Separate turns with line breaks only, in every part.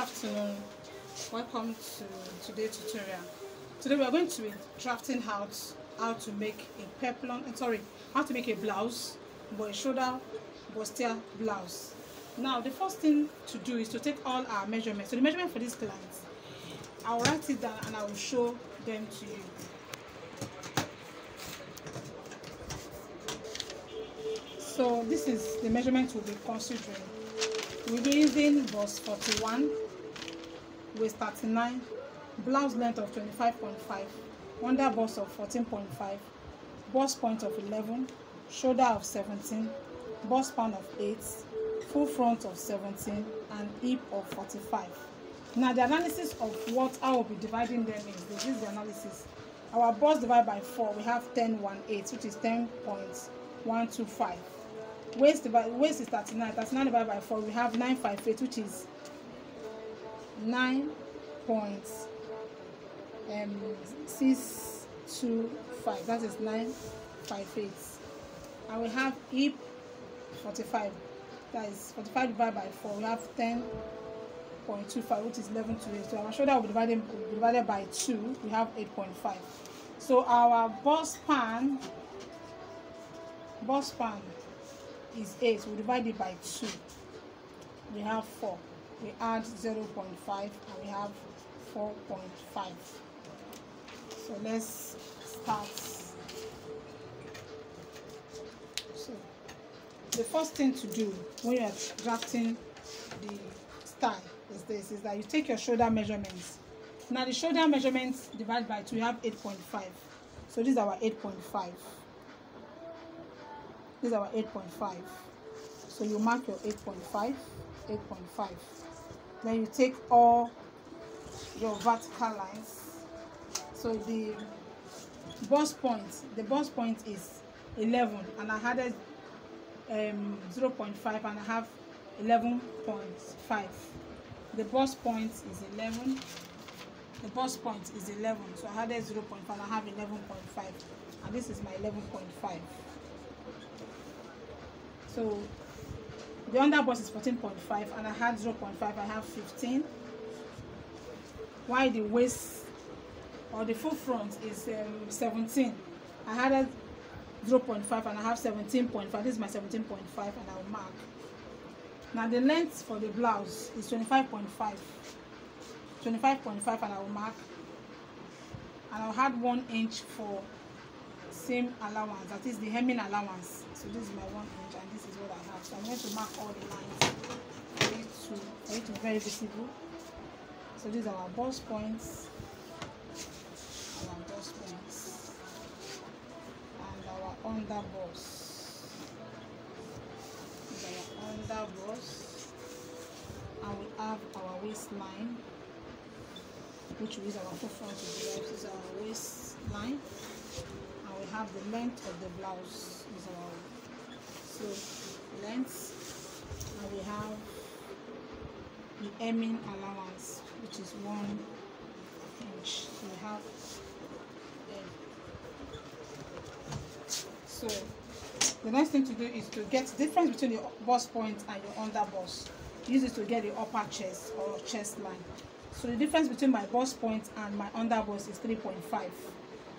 afternoon, welcome to today's tutorial. Today we are going to be drafting out how to make a peplum, how to make a blouse, but a shoulder bustier blouse. Now the first thing to do is to take all our measurements. So the measurement for this client, I'll write it down and I will show them to you. So this is the measurement we'll be considering. We'll be using bust 41, waist 39, blouse length of 25.5, under bust of 14.5, bust point of 11, shoulder of 17, bust span of 8, full front of 17, and hip of 45. Now the analysis of what I will be dividing them is this is the analysis. Our bust divided by 4, we have 10.18, which is 10.125. Waist is 39 divided by 4, we have 958, which is 9.625, that is 958. And we have hip 45, that is 45 divided by 4, we have 10.25, which is 11.28. So our shoulder will be divided by 2, we have 8.5. So our bust span is 8, we divide it by 2, we have 4, we add 0.5 and we have 4.5. so let's start. So the first thing to do when you are drafting the style is that you take your shoulder measurements. Now the shoulder measurements divided by 2, we have 8.5, so this is our 8.5. This is our 8.5. So you mark your 8.5, 8.5. Then you take all your vertical lines. So the bust point is 11, and I added 0.5, and I have 11.5. The bust point is 11. The bust point is 11. So I added 0.5, and I have 11.5, and this is my 11.5. So the under bust is 14.5, and I had 0.5, I have 15. While the waist or the full front is 17, I had 0.5 and I have 17.5. This is my 17.5, and I will mark. Now the length for the blouse is 25.5, and I will mark. And I'll add 1 inch for seam allowance, that is the hemming allowance. So this is my 1 inch, and this is what I have. So I'm going to mark all the lines for it to be very visible. So these are our bust points, and our under bust. These are our under bust, and we have our waistline, which we use our full front to derive. This is our waistline. We have the length of the blouse is our length, and we have the hemming allowance, which is 1 inch. So we have so the next thing to do is to get the difference between the bust point and your under bust. Use it to get the upper chest or chest line. So the difference between my bust point and my under bust is 3.5.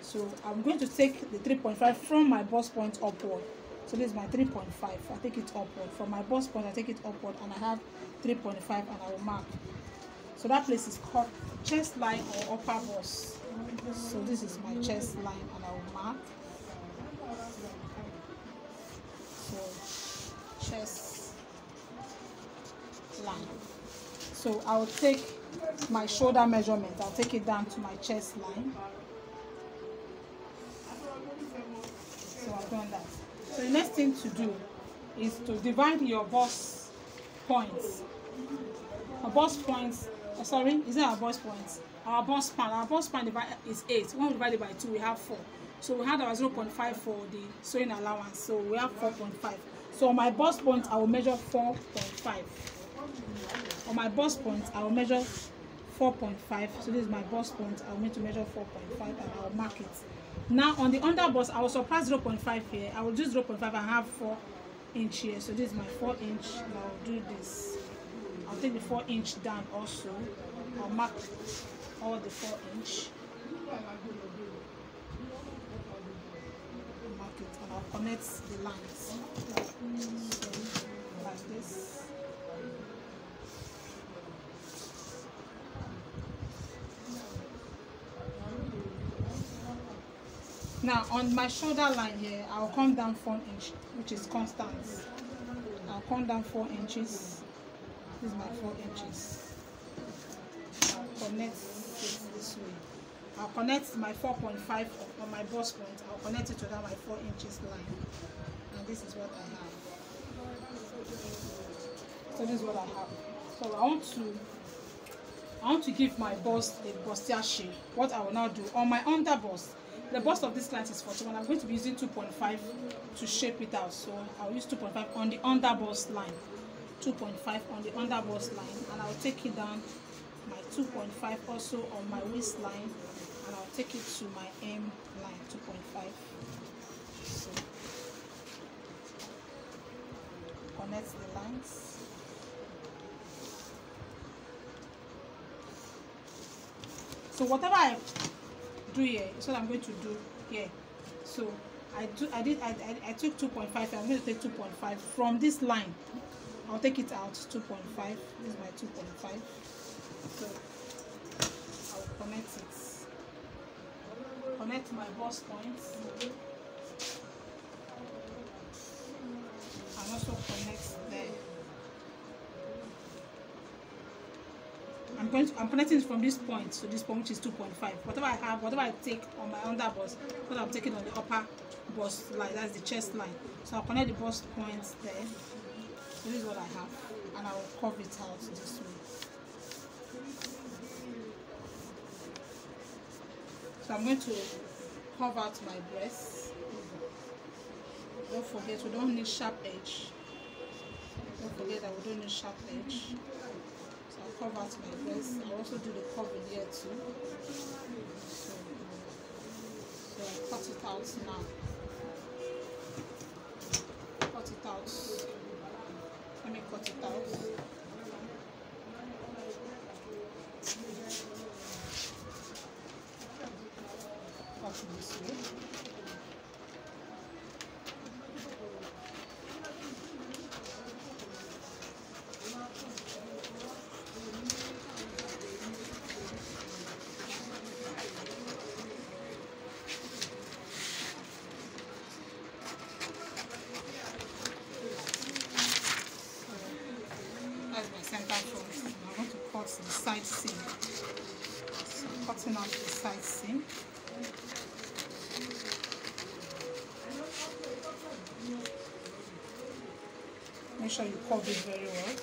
So I'm going to take the 3.5 from my bust point upward. So this is my 3.5. I take it upward. From my bust point, I take it upward, and I have 3.5, and I will mark. So that place is called chest line or upper bust. So this is my chest line, and I will mark. So chest line. So I will take my shoulder measurement. I'll take it down to my chest line. So I've done that. So the next thing to do is to divide your bust points. Our bust points, is that our bust points? Our bust span is 8. When we divide it by 2, we have 4. So we had our 0.5 for the sewing allowance. So we have 4.5. So on my bust point, I will measure 4.5. On my bust point, I will measure 4.5. So this is my bust point. I will need to measure 4.5, and I will mark it. Now on the under bust, I will surpass 0.5 here. I will do 0.5 and have 4 inch here. So this is my 4 inch, and I will do this. I I'll take the 4-inch down also. I'll mark all the 4-inch. Mark it and I'll connect the lines. So, like this. Now on my shoulder line here, I'll come down 4 inches, which is constant. I'll come down 4 inches. This is my 4 inches. I'll connect it this way. I'll connect my 4.5 on my bust point. I'll connect it to that my 4 inches line. And this is what I have. So this is what I have. So I want to give my bust a bustier shape. What I will now do on my under bust. The bust of this client is 41. I'm going to be using 2.5 to shape it out. So I'll use 2.5 on the under bust line. 2.5 on the under bust line, and I'll take it down my 2.5 also on my waistline, and I'll take it to my M line 2.5. So connect the lines. So whatever I do here is what I'm going to do here. So I took 2.5. I'm going to take 2.5 from this line. I'll take it out 2.5. This is my 2.5. So I'll connect it. Connect my bust points. And also connect there. I'm connecting it from this point to this point, which is 2.5. Whatever I have, whatever I take on my under bust, what I'm taking on the upper bust line, that's the chest line. So I'll connect the bust points there. So this is what I have, and I will curve it out this way. So I'm going to curve out my breast. Don't forget, we don't need sharp edge. Don't forget that we don't need sharp edge. So I'll curve out my breast. I'll also do the curving here too. So I'll cut it out now. Cut it out. Let me cut it out. Cut it this way. The side seam. So cutting out the side seam. Make sure you curve it very well.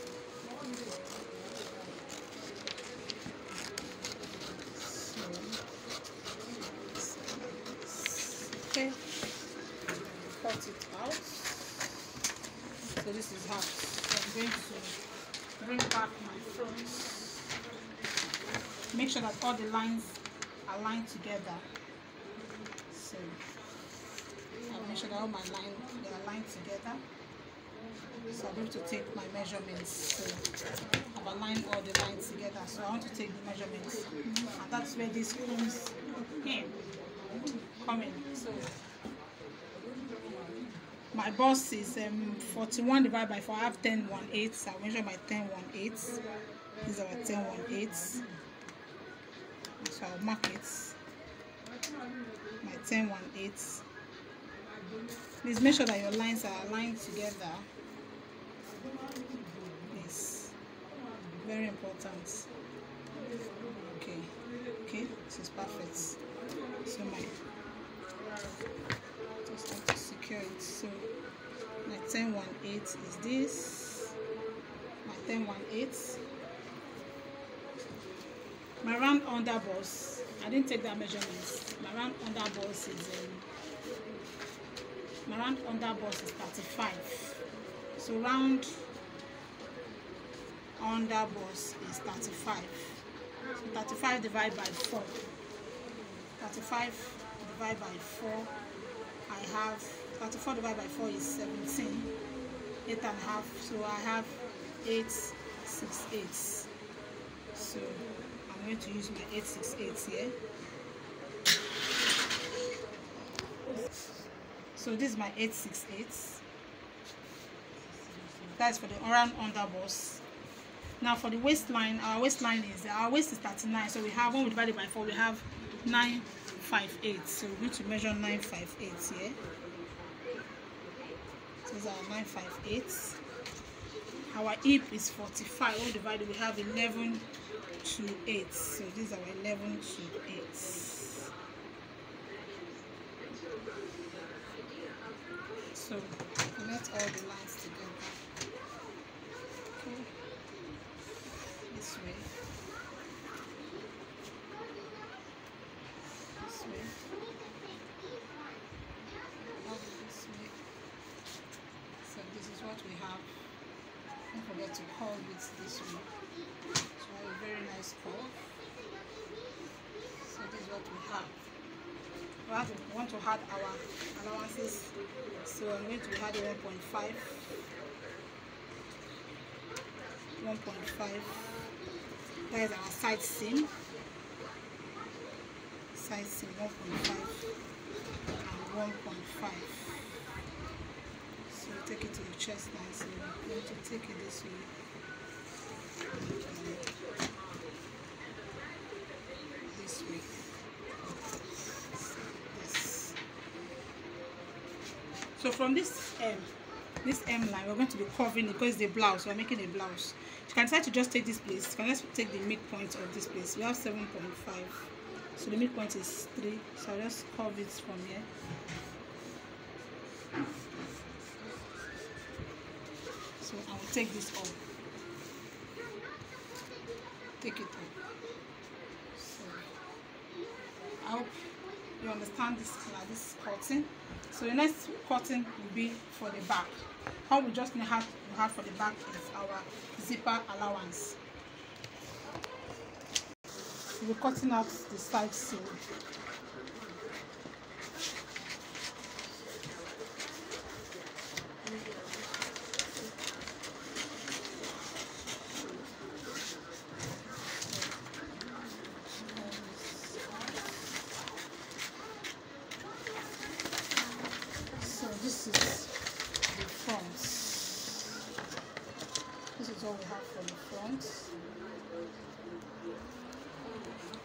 Okay, cut it out. So this is how. So I'm going to bring back my front. Make sure that all the lines are lined together. So I'll make sure that all my lines are lined together. So I'm going to take my measurements. So I've aligned all the lines together. So I want to take the measurements, and that's where this comes in. So my bust is 41 divided by 4. I have 10/1/8. So I'll measure my 10/1/8. These are my 10/1/8. So I'll mark it, my 10/1/8. Please make sure that your lines are aligned together. Yes, very important. Okay, this is perfect. So just have to secure it. So my 10/1/8 is this. My 10/1/8. My round under bust, I didn't take that measurement. My round under bust is 35. So round under bust is 35. So 35 divided by 4. 35 divided by 4. I have 34 divided by 4 is 17. 8.5. So I have 8 8/6/8. So I'm going to use my 8/6/8 here. So this is my 8/6/8. That's for the round underbust. Now for the waistline, our waist is 39. So we have, when we divide it by 4, we have 9/5/8. So we're going to measure 9/5/8 here. So these are 9/5/8. Our hip is 45. When we divide it, we have 11/8. So these are 11/8. So connect all the lines together. Okay. This way. This way. This way. So this is what we have. Don't forget to curve it this way. So we have a very nice curve. So this is what we have. We want to add our allowances. So I'm going to add 1.5. 1.5. That is our side seam. Side seam 1.5 and 1.5. So take it to the chest line. So I'm going to take it this way. This way. This. So from this M line, we're going to be covering it because it's the blouse. We're making a blouse. You can decide to just take this place. You can just take the midpoint of this place. We have 7.5. So the midpoint is 3. So I'll just curve it from here. So I will take this up. Take it up. So I hope you understand this color, this cutting. So the next cutting will be for the back. How we just have for the back is our zipper allowance. We're cutting out the side seam. So this is the front. This is what we have for the front.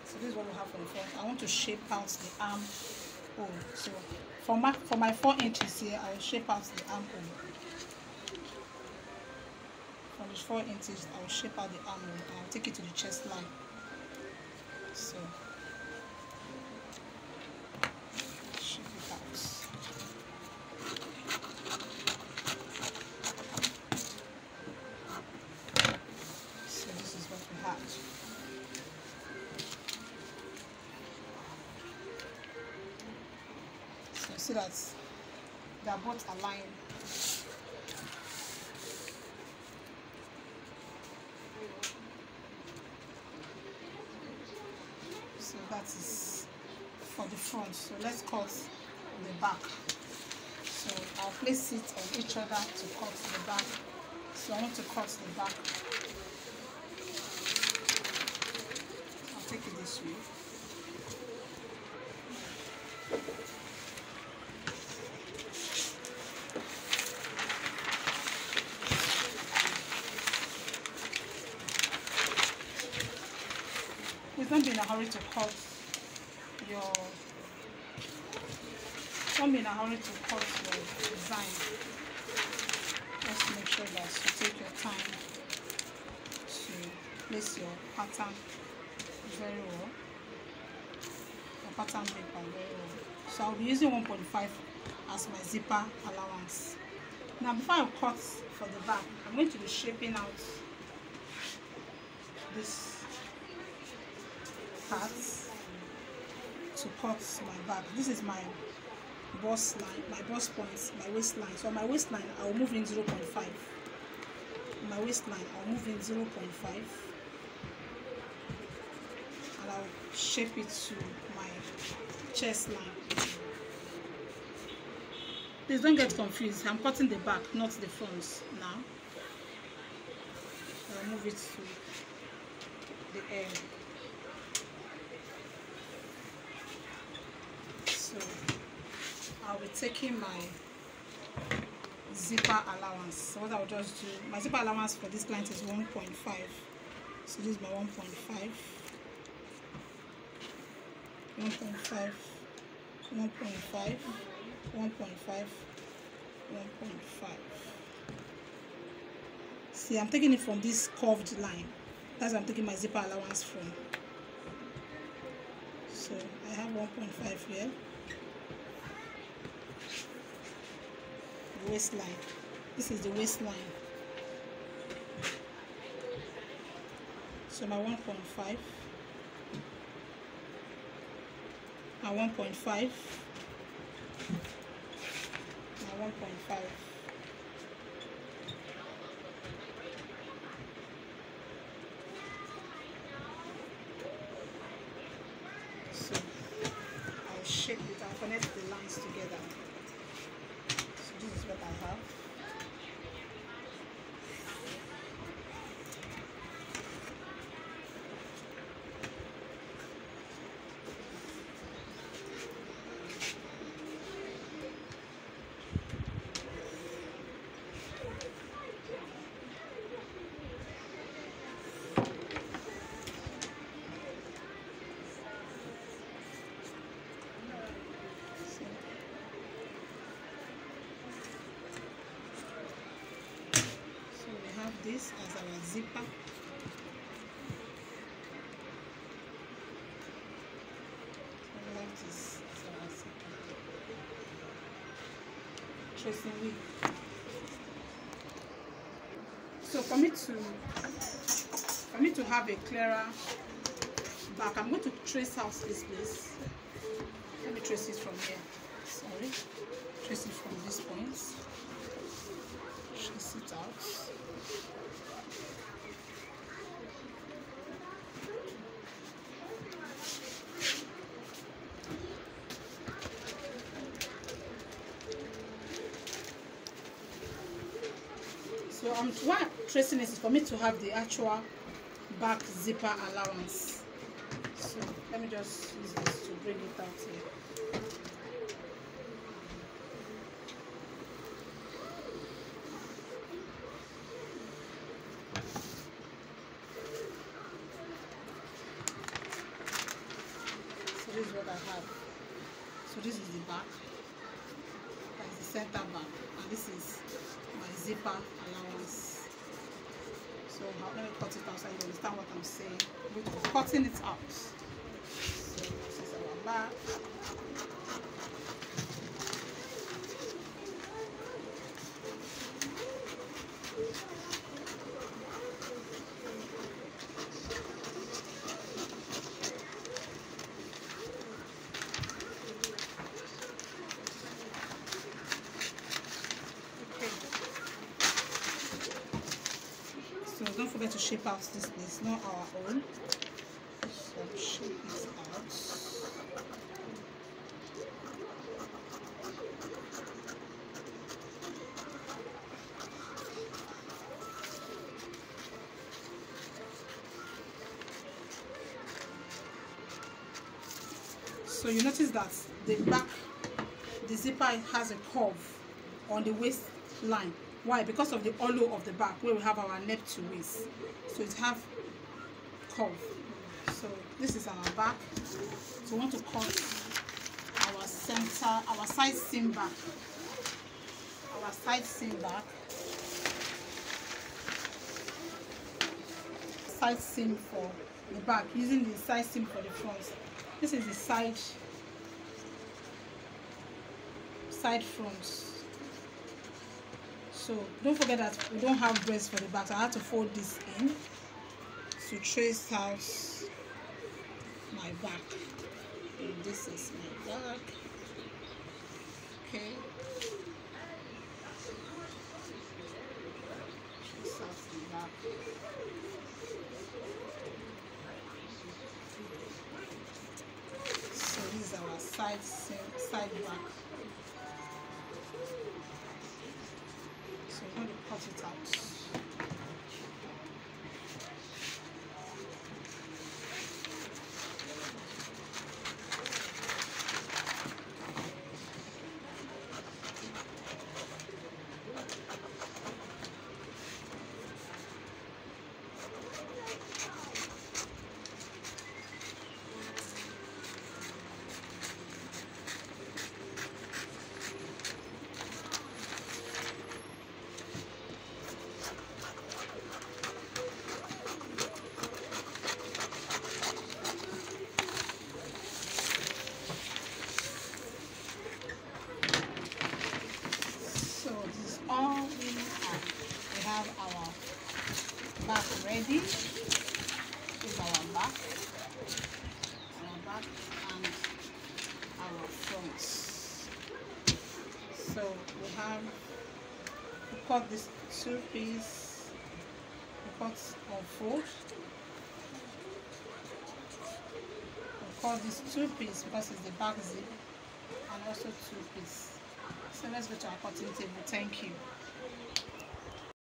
So this is what we have for the front. I want to shape out the arm hole. So for my 4 inches here, I will shape out the arm hole. For the 4 inches, I will shape out the arm hole. And I'll take it to the chest line. So shape it out. So this is what we have. So see that they are both aligned. So that is for the front. So let's cut the back. So I'll place it on each other to cut the back. So I want to cut the back. I'll take it this way. Please don't be in a hurry to cut your. Don't be in a hurry to cut your design. Just make sure that you take your time to place your pattern very well. Your pattern paper very well. So I'll be using 1.5 as my zipper allowance. Now before I cut for the back, I'm going to be shaping out this part to cut my back. This is my bust line, my bust points, my waistline. So on my waistline, I will move in 0.5. On my waistline, I'll move in 0.5, and I'll shape it to my chest line. Please don't get confused. I'm cutting the back, not the front now. I'll move it to the end. So I'll be taking my zipper allowance. So what I'll just do, my zipper allowance for this client is 1.5. So this is my 1.5, 1.5, 1.5, 1.5, 1.5. See, I'm taking it from this curved line. That's where I'm taking my zipper allowance from. So I have 1.5 here. The waistline. This is the waistline. So my 1.5. My 1.5. My 1.5. So I'll shape it, I'll connect the lines together. So this is what I have. This as our zipper. So we have this as our zipper. Tracing wheel. So for me to have a clearer back, I'm going to trace out this place. Let me trace it from here. Sorry. Trace it from this point. Trace it out. So why I'm tracing this is for me to have the actual back zipper allowance. So let me just use this to bring it out here. So this is what I have. So this is the back. That is the center back, and this is my zipper allowance. So let me cut it out so you understand what I'm saying. We're cutting it out. So this is our back. So don't forget to shape out this place, not our own. So shape it out. So you notice that the back, the zipper has a curve on the waistline. Why? Because of the hollow of the back where we have our neck to waist. So it have curve. So this is our back. So we want to cut our center, our side seam back. Our side seam back. Side seam for the back, using the side seam for the front. This is the side front. So don't forget that we don't have breast for the back, so I have to fold this in to trace out my back. And this is my back. Okay. Trace out the back. So this is our side back. So I'm going to cut it out. back and our front. So we cut this two piece, we cut on fold, we cut this two piece because it's the back zip, and also two piece. So let's go to our cutting table. Thank you.